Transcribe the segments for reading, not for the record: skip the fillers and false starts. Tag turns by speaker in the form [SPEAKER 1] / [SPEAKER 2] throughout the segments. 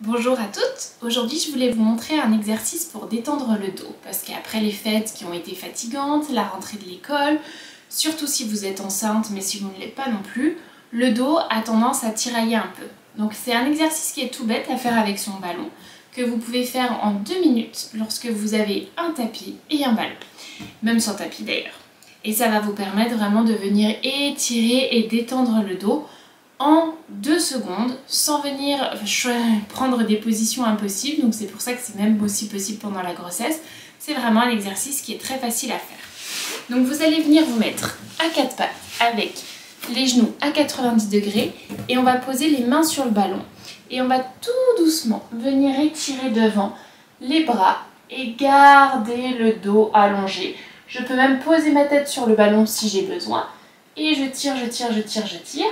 [SPEAKER 1] Bonjour à toutes, aujourd'hui je voulais vous montrer un exercice pour détendre le dos parce qu'après les fêtes qui ont été fatigantes, la rentrée de l'école, surtout si vous êtes enceinte mais si vous ne l'êtes pas non plus, le dos a tendance à tirailler un peu. Donc c'est un exercice qui est tout bête à faire avec son ballon que vous pouvez faire en 2 minutes lorsque vous avez un tapis et un ballon, même sans tapis d'ailleurs. Et ça va vous permettre vraiment de venir étirer et détendre le dos en 2 secondes sans venir prendre des positions impossibles. Donc c'est pour ça que c'est même aussi possible pendant la grossesse. C'est vraiment un exercice qui est très facile à faire. Donc vous allez venir vous mettre à 4 pattes avec les genoux à 90 degrés et on va poser les mains sur le ballon. Et on va tout doucement venir étirer devant les bras et garder le dos allongé. Je peux même poser ma tête sur le ballon si j'ai besoin. Et je tire, je tire, je tire, je tire.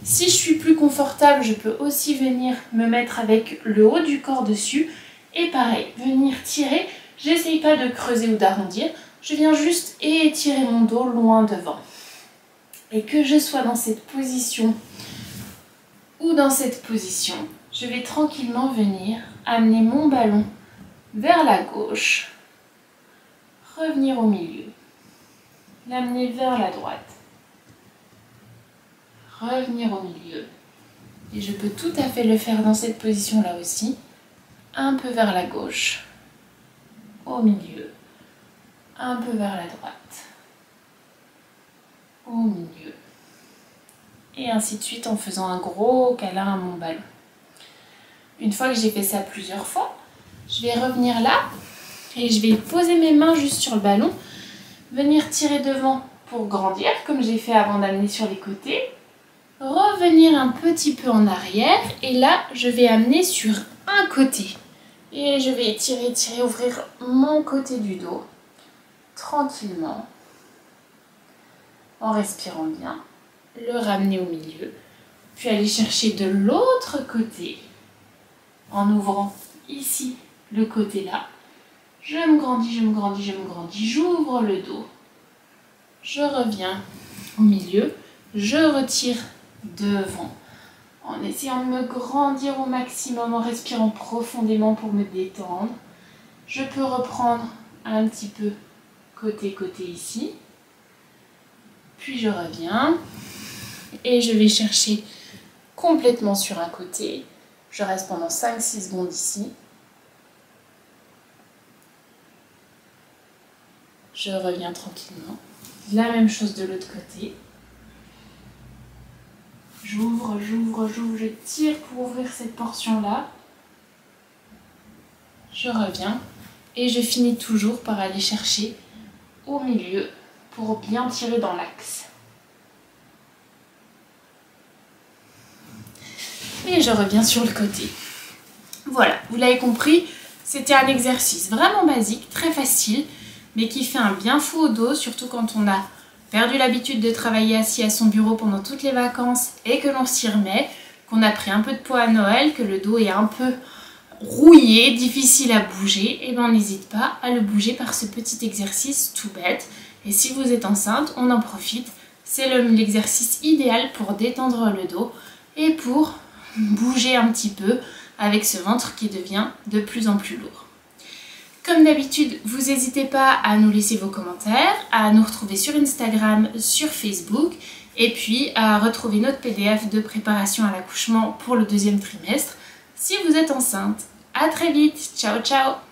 [SPEAKER 1] Si je suis plus confortable, je peux aussi venir me mettre avec le haut du corps dessus. Et pareil, venir tirer. J'essaye pas de creuser ou d'arrondir. Je viens juste étirer mon dos loin devant. Et que je sois dans cette position ou dans cette position, je vais tranquillement venir amener mon ballon vers la gauche, revenir au milieu, l'amener vers la droite, revenir au milieu. Et je peux tout à fait le faire dans cette position-là aussi, un peu vers la gauche, au milieu, un peu vers la droite, au milieu. Et ainsi de suite en faisant un gros câlin à mon ballon. Une fois que j'ai fait ça plusieurs fois, je vais revenir là et je vais poser mes mains juste sur le ballon, venir tirer devant pour grandir comme j'ai fait avant d'amener sur les côtés, revenir un petit peu en arrière et là je vais amener sur un côté et je vais étirer, étirer, ouvrir mon côté du dos tranquillement en respirant bien, le ramener au milieu, puis aller chercher de l'autre côté en ouvrant ici le côté là. Je me grandis, je me grandis, je me grandis, j'ouvre le dos, je reviens au milieu, je retire devant en essayant de me grandir au maximum, en respirant profondément pour me détendre. Je peux reprendre un petit peu côté ici, puis je reviens et je vais chercher complètement sur un côté. Je reste pendant 5-6 secondes ici. Je reviens tranquillement. La même chose de l'autre côté. J'ouvre, j'ouvre, j'ouvre, je tire pour ouvrir cette portion-là. Je reviens et je finis toujours par aller chercher au milieu pour bien tirer dans l'axe. Et je reviens sur le côté. Voilà, vous l'avez compris, c'était un exercice vraiment basique, très facile, mais qui fait un bien fou au dos, surtout quand on a perdu l'habitude de travailler assis à son bureau pendant toutes les vacances et que l'on s'y remet, qu'on a pris un peu de poids à Noël, que le dos est un peu rouillé, difficile à bouger, et bien on n'hésite pas à le bouger par ce petit exercice tout bête. Et si vous êtes enceinte, on en profite, c'est l'exercice idéal pour détendre le dos et pour bouger un petit peu avec ce ventre qui devient de plus en plus lourd. Comme d'habitude, vous n'hésitez pas à nous laisser vos commentaires, à nous retrouver sur Instagram, sur Facebook et puis à retrouver notre PDF de préparation à l'accouchement pour le 2e trimestre si vous êtes enceinte. À très vite, ciao ciao!